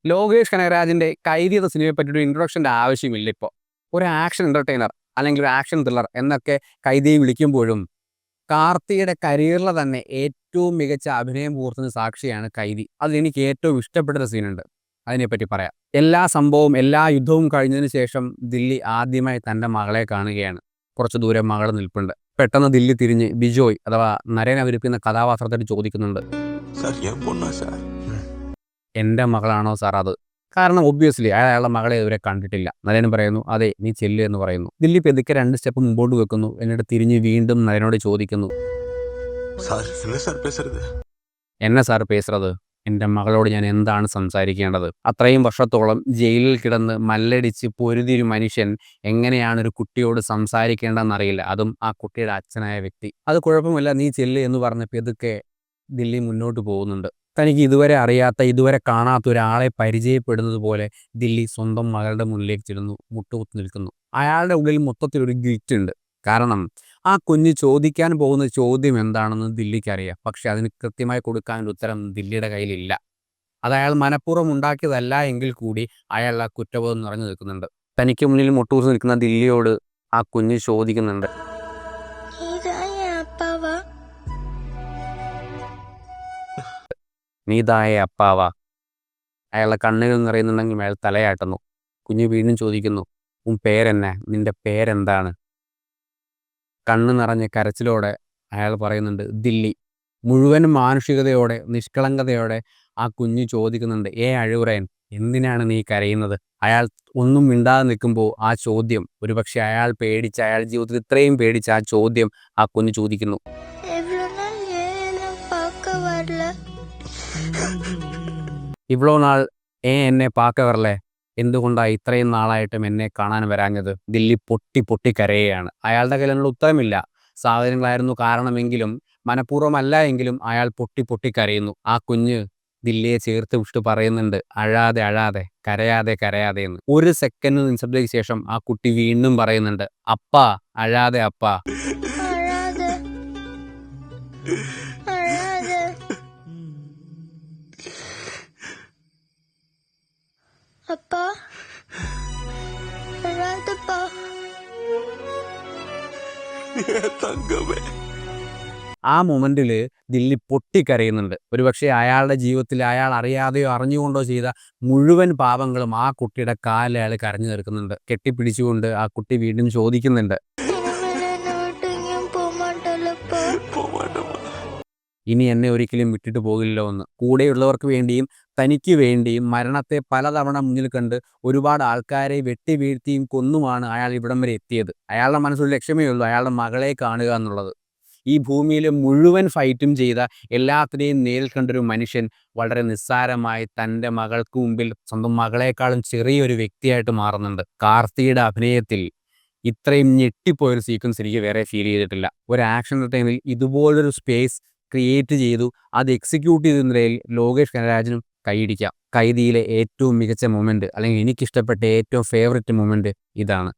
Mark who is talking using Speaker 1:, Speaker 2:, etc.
Speaker 1: ലോകേഷ് കനകരാജിന്റെ കൈതി എന്ന സിനിമയെ പറ്റി ഒരു ഇൻട്രൊഡക്ഷൻ്റെ ആവശ്യമില്ല. ഇപ്പോൾ ഒരു ആക്ഷൻ എന്റർടൈനർ അല്ലെങ്കിൽ ഒരു ആക്ഷൻ ത്രില്ലർ എന്നൊക്കെ കൈതിയെ വിളിക്കുമ്പോഴും കാർത്തിയുടെ കരിയറിലെ തന്നെ ഏറ്റവും മികച്ച അഭിനയം മുഹൂർത്തത്തിന് സാക്ഷിയാണ് കൈതി. അതിലെനിക്ക് ഏറ്റവും ഇഷ്ടപ്പെട്ടൊരു സീനുണ്ട്, അതിനെപ്പറ്റി പറയാം. എല്ലാ സംഭവവും എല്ലാ യുദ്ധവും കഴിഞ്ഞതിന് ശേഷം ദില്ലി ആദ്യമായി തൻ്റെ മകളെ കാണുകയാണ്. കുറച്ച് ദൂരം മകൾ നിൽപ്പുണ്ട്. പെട്ടെന്ന് ദില്ലി തിരിഞ്ഞ് ബിജോയ് അഥവാ നരേൻ അവതരിപ്പിക്കുന്ന കഥാപാത്രത്തോട് ചോദിക്കുന്നുണ്ട്, എൻ്റെ മകളാണോ സാർ അത്? കാരണം ഒബ്വിയസ്ലി അയാളുടെ മകളെ ഇതുവരെ കണ്ടിട്ടില്ല. നരേൻ പറയുന്നു, അതെ, നീ ചെല്ല് എന്ന് പറയുന്നു. ദില്ലി പെതുക്കെ 2 സ്റ്റെപ്പ് മുമ്പോട്ട് വെക്കുന്നു. എന്നിട്ട് തിരിഞ്ഞ് വീണ്ടും നരേനോട് ചോദിക്കുന്നു, എന്നെ സാർ പേசுறது? എൻ്റെ മകളോട് ഞാൻ എന്താണ് സംസാരിക്കേണ്ടത്? അത്രയും വർഷത്തോളം ജയിലിൽ കിടന്ന് മല്ലടിച്ച് പൊരുതിയൊരു മനുഷ്യൻ എങ്ങനെയാണ് ഒരു കുട്ടിയോട് സംസാരിക്കേണ്ടതെന്നറിയില്ല, അതും ആ കുട്ടിയുടെ അച്ഛനായ വ്യക്തി. അത് കുഴപ്പമില്ല, നീ ചെല്ല് എന്ന് പറഞ്ഞ് പെതുക്കെ ദില്ലി മുന്നോട്ട് പോകുന്നുണ്ട്. തനിക്ക് ഇതുവരെ അറിയാത്ത, ഇതുവരെ കാണാത്ത ഒരാളെ പരിചയപ്പെടുന്നത് പോലെ ദില്ലി സ്വന്തം മകളുടെ മുന്നിലേക്ക് ചെല്ലുന്നു, മുട്ടുകുത്തി നിൽക്കുന്നു. അയാളുടെ ഉള്ളിൽ മൊത്തത്തിലൊരു ഗിൽറ്റ് ഉണ്ട്. കാരണം ആ കുഞ്ഞ് ചോദിക്കാൻ പോകുന്ന ചോദ്യം എന്താണെന്ന് ദില്ലിക്ക് അറിയാം. പക്ഷെ അതിന് കൃത്യമായി കൊടുക്കാനൊരു ഉത്തരം ദില്ലിയുടെ കയ്യിലില്ല. അത് അയാൾ മനഃപൂർവ്വം ഉണ്ടാക്കിയതല്ല എങ്കിൽ കൂടി അയാൾ ആ കുറ്റബോധം നിറഞ്ഞു നിൽക്കുന്നുണ്ട്. തനിക്ക് മുന്നിൽ മുട്ടുകുത്തി നിൽക്കുന്ന ദില്ലിയോട് ആ കുഞ്ഞ് ചോദിക്കുന്നുണ്ട്, നീതായ അപ്പാവാ? അയാളുടെ കണ്ണുകൾ നിറയുന്നുണ്ടെങ്കിൽ അയാൾ തലയാട്ടുന്നു. കുഞ്ഞ് വീണ്ടും ചോദിക്കുന്നു, ഉൻ പേരെന്നെ? നിന്റെ പേരെന്താണ്? കണ്ണ് നിറഞ്ഞ കരച്ചിലോടെ അയാൾ പറയുന്നുണ്ട്, ദില്ലി. മുഴുവൻ മാനുഷികതയോടെ, നിഷ്കളങ്കതയോടെ ആ കുഞ്ഞ് ചോദിക്കുന്നുണ്ട്, അഴുകുറയൻ, എന്തിനാണ് നീ കരയുന്നത്? അയാൾ ഒന്നും മിണ്ടാതെ നിൽക്കുമ്പോൾ ആ ചോദ്യം, ഒരുപക്ഷെ അയാൾ പേടിച്ച, അയാൾ ജീവിതത്തിൽ ഇത്രയും പേടിച്ച ആ ചോദ്യം ആ കുഞ്ഞ് ചോദിക്കുന്നു, ഇവളോ നാൾ എന്നെ പാക്ക വരല്ലേ? എന്തുകൊണ്ടാണ് ഇത്രയും നാളായിട്ടും എന്നെ കാണാൻ വരാഞ്ഞത്? ദില്ലി പൊട്ടി പൊട്ടി കരയുകയാണ്. അയാളുടെ കയ്യിലുള്ള ഉത്തരമില്ല. സാഹചര്യങ്ങളായിരുന്നു കാരണമെങ്കിലും, മനഃപൂർവ്വമല്ല എങ്കിലും അയാൾ പൊട്ടി പൊട്ടി കരയുന്നു. ആ കുഞ്ഞ് ദില്ലിയെ ചേർത്ത് വിട്ട് പറയുന്നുണ്ട്, അഴാതെ അഴാതെ, കരയാതെ കരയാതെ എന്ന്. 1 സെക്കൻഡ് നിമിഷത്തേക്ക് ശേഷം ആ കുട്ടി വീണ്ടും പറയുന്നുണ്ട്, അപ്പാ, അഴാതെ അപ്പാ.
Speaker 2: அப்பா, அழாதப்பா.
Speaker 1: ആ മൊമെന്റിൽ ദില്ലി പൊട്ടിക്കരയുന്നുണ്ട്. ഒരുപക്ഷെ അയാളുടെ ജീവിതത്തിൽ അയാൾ അറിയാതെയോ അറിഞ്ഞുകൊണ്ടോ ചെയ്ത മുഴുവൻ പാപങ്ങളും ആ കുട്ടിയുടെ കാലിൽ അയാൾ കരഞ്ഞു തീർക്കുന്നുണ്ട്. കെട്ടിപ്പിടിച്ചുകൊണ്ട് ആ കുട്ടി വീണ്ടും ചോദിക്കുന്നുണ്ട്, ഇനി എന്നെ ഒരിക്കലും വിട്ടിട്ട് പോകില്ലല്ലോ എന്ന്. കൂടെയുള്ളവർക്ക് വേണ്ടിയും തനിക്ക് വേണ്ടിയും മരണത്തെ പലതവണ മുന്നിൽ കണ്ട് ഒരുപാട് ആൾക്കാരെ വെട്ടി വീഴ്ത്തിയും കൊന്നുമാണ് അയാൾ ഇവിടം വരെ എത്തിയത്. അയാളുടെ മനസ്സിൽ ലക്ഷ്യമേ ഉള്ളൂ, അയാളുടെ മകളെ കാണുക എന്നുള്ളത്. ഈ ഭൂമിയിലെ മുഴുവൻ ഫൈറ്റും ചെയ്ത, എല്ലാത്തിനെയും നേരിൽ കണ്ടൊരു മനുഷ്യൻ വളരെ നിസ്സാരമായി തൻ്റെ മകൾക്ക് മുമ്പിൽ സ്വന്തം മകളെക്കാളും ചെറിയൊരു വ്യക്തിയായിട്ട് മാറുന്നുണ്ട്. കാർത്തിയുടെ അഭിനയത്തിൽ ഇത്രയും ഞെട്ടിപ്പോയൊരു സീക്വൻസ് എനിക്ക് വേറെ ഫീൽ ചെയ്തിട്ടില്ല. ഒരു ആക്ഷൻ ടൈമിൽ ഇതുപോലൊരു സ്പേസ് ക്രിയേറ്റ് ചെയ്തു, അത് എക്സിക്യൂട്ട് ചെയ്ത നിലയിൽ ലോകേഷ് കനകരാജിനും കൈയടിക്കാം. കൈതിയിലെ ഏറ്റവും മികച്ച മൊമെൻറ്റ്, അല്ലെങ്കിൽ എനിക്കിഷ്ടപ്പെട്ട ഏറ്റവും ഫേവററ്റ് മൊമെൻറ്റ് ഇതാണ്.